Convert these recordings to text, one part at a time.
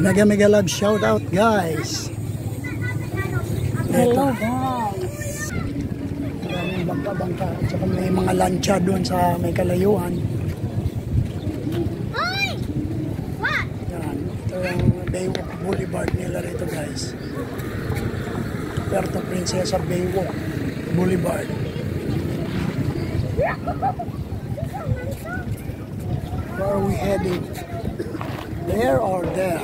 Mega love shout out guys. Hello guys. Maraming bangka-bangka. At saka may mga lancha doon sa may kalayuan. Yan. Ito yung Baywalk Boulevard nila rito guys. Puerto Princesa Baywalk Boulevard. Where are we heading? There or there?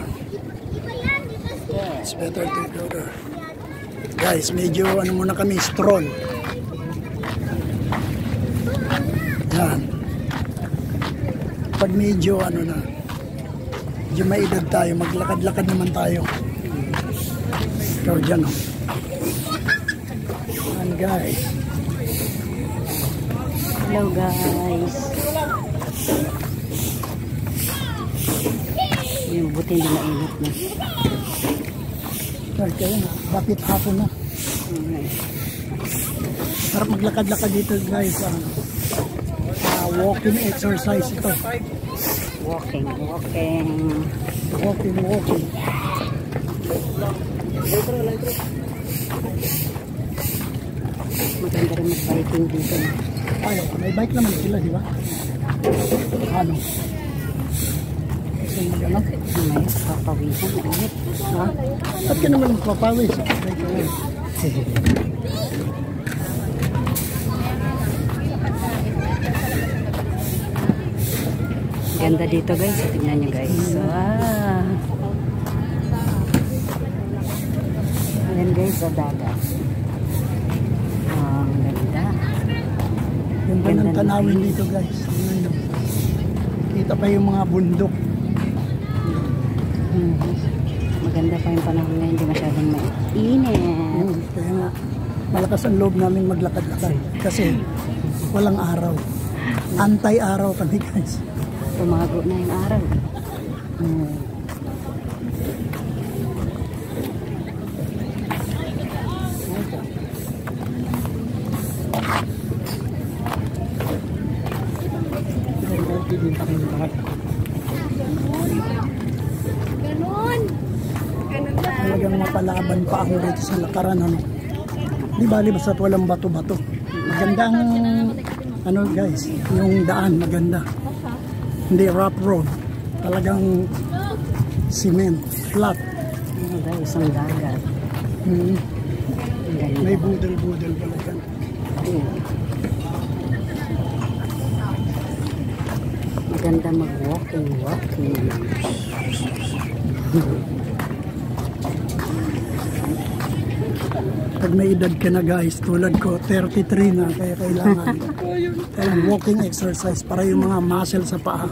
It's better to go there. Guys, medyo ano muna kami, stroll. Yan. Pag medyo ano na, medyo may edad tayo, maglakad-lakad naman tayo. Ikaw dyan, oh. Yan, guys. Hello guys. Yung buti hindi mainit na. Kaya na, bakit hapon na? Sarap maglakad-lakad dito guys. Walking exercise ito. Walking. Maganda rin mag-biking dito. Ay, may bike naman sila, di ba? Ano? Kasi magano? May papawisan na init. Ha? Ba't ka naman magpapawis? Ganda dito guys. Tingnan nyo guys. Wow. Ayan guys, sa dagat. Ang ganda. Yung ba ng tanawin dito guys? Kita pa yung mga bundok. Maganda pa yung panahon ngayon, hindi masyadong mainit. Kaya nga, malakas ang loob namin maglakad-lakad. Kasi walang araw. Antay-araw kami guys. Tumago na yung araw. Talagang mapalaban pa ako dito sa lakaran, ano. Di bali basta walang bato-bato. Maganda ang ano guys, yung daan maganda. Hindi rough road. Talagang cement, flat. Guys, ang dagat. May budel-budel pala dyan. Maganda mag-walking. Pag may edad ka na guys, tulad ko, 33 na, kaya kailangan walking exercise para yung mga muscle sa paa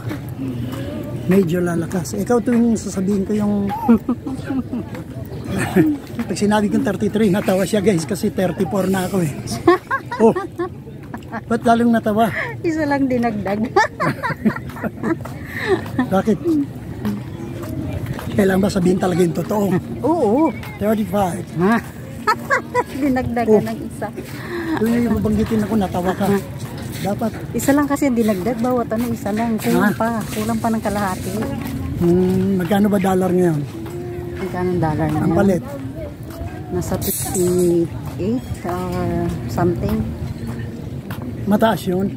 medyo lalakas. Ikaw to yung sasabihin ko yung pag sinabi kong 33, natawa siya guys kasi 34 na ako eh. Oh, ba't lalong natawa? Isa lang dinagdag. Bakit? Kailangan ba sabihin talaga yung totoo? Oo. 35. Ha? Dinagdagan ng isa. Doon yung babanggitin ako, natawa ka. Dapat. Isa lang kasi dinagdag, bawat ano, isa lang. Kulang pa ng kalahati. Magkano ba dollar ngayon? Magkano dollar na? Ang palit? Nasa 58 or something. Mataas yun.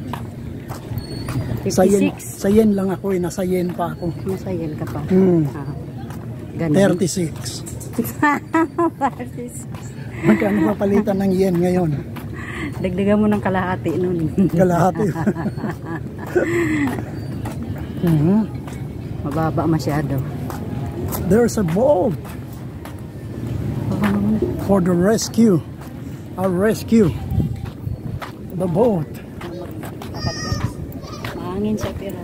56. Sa yen lang ako eh, nasa yen pa ako. Nasa yen ka pa. Ganun. 36. 36. Magkano ba palitan ng yen ngayon? Dagdagan mo ng kalahati nun. Kalahati. Mababa masyado. There's a boat for the rescue. Our rescue. The boat. Mahangin siya pero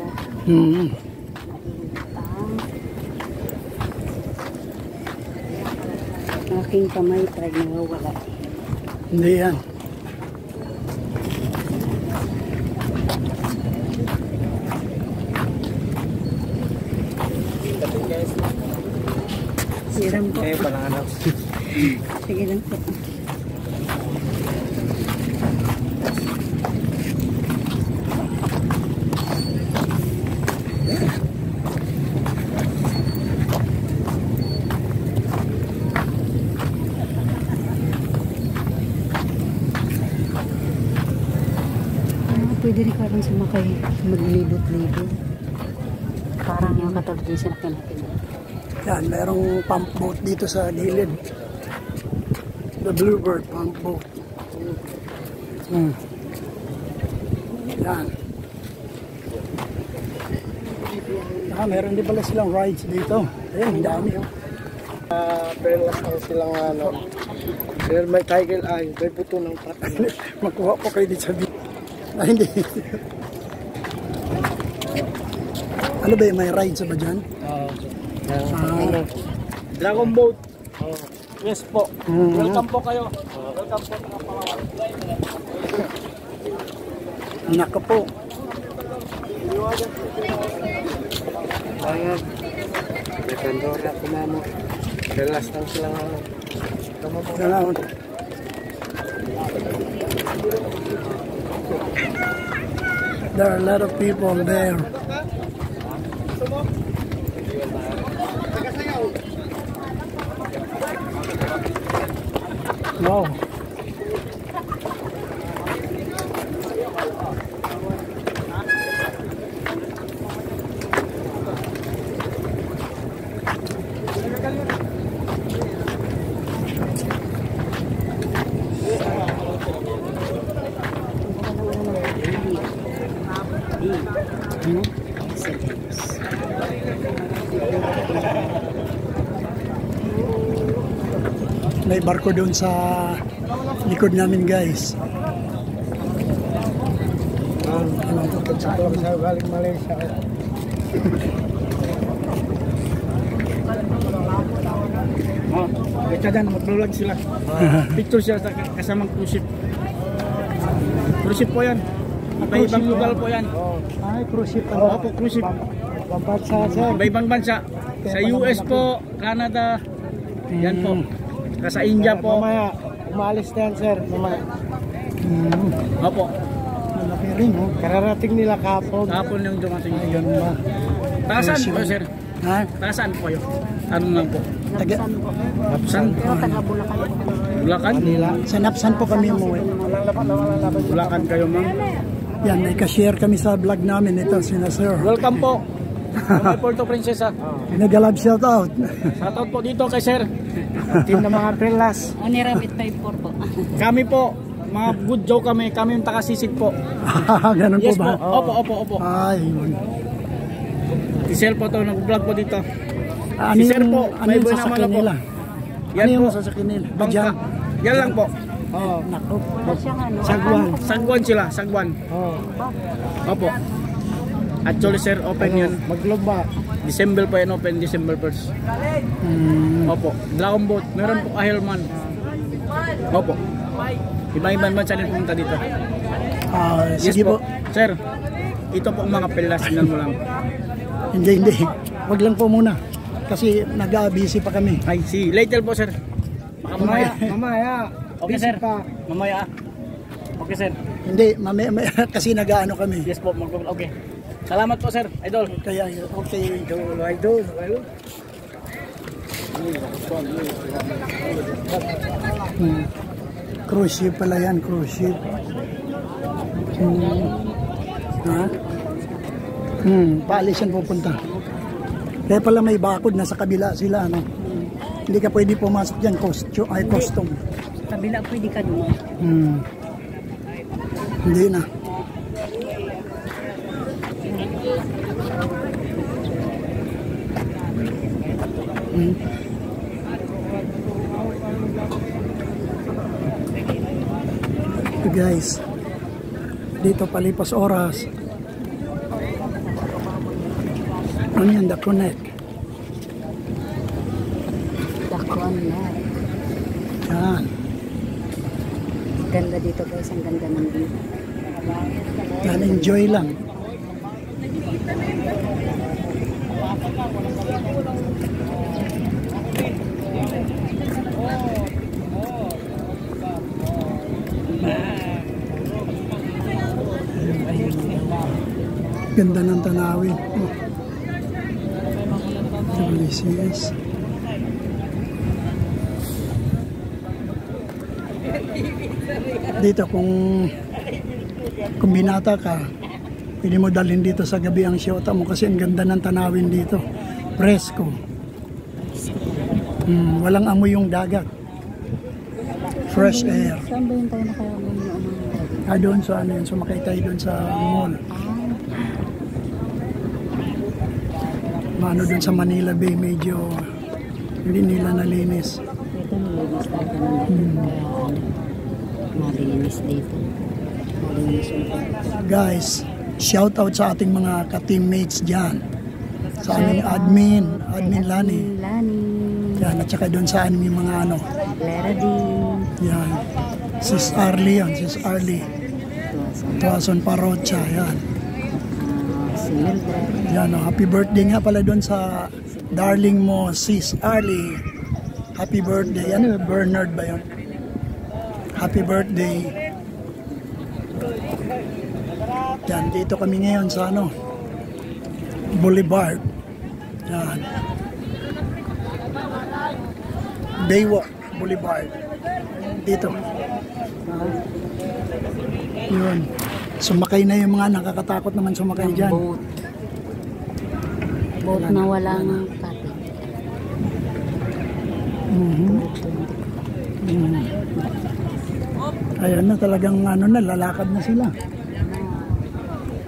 aking kamay tag nawawala. Hindi yan. Siram po. Sige lang po. Parang sumakay, maglibot-libot. Parang yung katulad yung sinakyan natin. Yan, merong pump boat dito sa gilid. The Bluebird pump boat. Yan. Meron din pala silang rides dito. Ayun, ang dami oh. Perlas ang silang ano. Sir, may tiger eye, may buto ng patay. Makuha po kayo dito sa video. Ah, hindi. Ano ba yung may rides ba dyan? Dragon boat. Yes po. Welcome po kayo. Welcome po mga Palawan. Naka po. Ayan. May Pandora po mamo. Perlas ang silang ano. Salamat. There are a lot of people there. Wow. May barko doon sa likod namin guys. Sa galing Malaysia. Kaya dyan, mag-vlog sila. Picture siya kasamang cruise ship. Cruise ship po yan. Iba-ibang lugar po yan. Ay, cruise ship. Opo, cruise ship. Pambansa, sir. Iba-ibang bansa. Sa US po, Canada, yan po. Sa India po. Mamaya, umalis na yan, sir. Mamaya. Opo. Malaki rin, oh. Kararating nila kapon. Kapon yung dumating. Ayun ba? Tasan po, sir. Ha? Tasan po yun. Tanong lang po. Taga, Napsan? Pero taga Bulacan po. Bulacan? sa Napsan po kami umuwi. Bulacan kayo, ma'am. Yan, may ka-share kami sa vlog namin. Ito, sina sir. Welcome po. Sa Puerto Princesa. Nag-love shout out. Shoutout po dito kay sir. Team ng mga Perlas. Onirabit 54 po. Kami po, mga good joke kami. Kami yung taga-sisig po. Ganun Yes po po. ba? Opo. Ay, Si Sir po to, nag-vlog po dito. ano Si Sir yung, po, ano may yung buwan naman sasakyan na po. nila? Yan Ano yung po. sasakyan nila? Bangka. Badyan? Yan lang po. Nako. Wala siyang ano. Sagwan. Sagwan sila, sagwan. Opo. Actually sir, open yun. Maglomba. December po yan open, December 1st. Opo. Dragon boat. Meron po Ahilman. Opo. Iba-ibang bansa din pumunta dito. Yes Sige po. Sir, ito po ang mga Perlas. Tingnan mo lang. Hindi. Wag lang po muna. Kasi nag-busy pa kami. Ay, si later po sir. Baka mamaya. Mamaya. Okay sir. Mamaya. Okay sir. Hindi, mamaya kasi nag-ano kami. Yes po. Okay. Salamat po sir, idol. Kaya, okay. Idol. Cruise ship pala yan, cruise ship. Ha? Paalis yan pupunta. Kaya pala may bakod na sa kabila sila, ano? Hindi ka pwede pumasok dyan, custom. Kabila pwede ka doon. Hindi na. Ito guys, dito palipas oras. Ano yan, the connect? Dakuan na. Yan. Ganda dito guys, ang ganda ng view. Yan, enjoy lang. Ganda ng tanawin. WCS. Dito kung binata ka, Pwede mo dalhin dito sa gabi ang siyota mo kasi ang ganda ng tanawin dito. Presko. Walang amoy yung dagat. Fresh air. Saan ba yung tayo nakaraman yung Doon sa ano yun, sumakay tayo doon sa mall. Ano doon sa Manila Bay, medyo hindi nila nalinis. Ito nilinis talaga malinis dito. Malinis yung Guys, shout out sa ating mga ka-teammates dyan. Sa aming admin Lani. Yan, at saka doon sa aming mga ano. Clara din. Yan. Sis Arlie yan, Sis Arlie. Tuason Parocha, yan. Si Mildred. Yan, happy birthday nga pala doon sa darling mo, Sis Arlie. Happy birthday. Ano, Bernard ba yun? Happy birthday. Yan, dito kami ngayon sa ano, Boulevard. Yan. Baywalk Boulevard. Dito. Yun. Sumakay na yung mga nakakatakot naman sumakay dyan. Boat na walang cottage. Ayan na talagang ano na, lalakad na sila.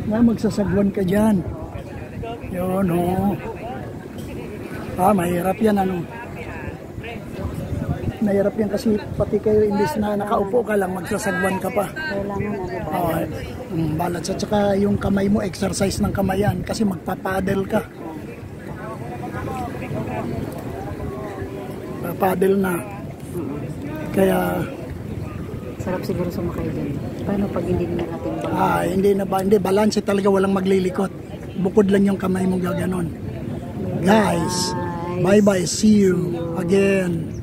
Magsasagwan ka dyan. Yun, mahirap yan, ano. Mahirap yan kasi pati kayo, imbis na nakaupo ka lang, magsasagwan ka pa. Kailangan Balat sa tsaka yung kamay mo, exercise ng kamay yan kasi magpapadel ka. Papadel na. Kaya sarap siguro sumakay dyan. Paano pag hindi nila timbang? Hindi balance talaga, walang maglilikot. Bukod lang yung kamay mo gaganon. Guys, bye bye, see you again.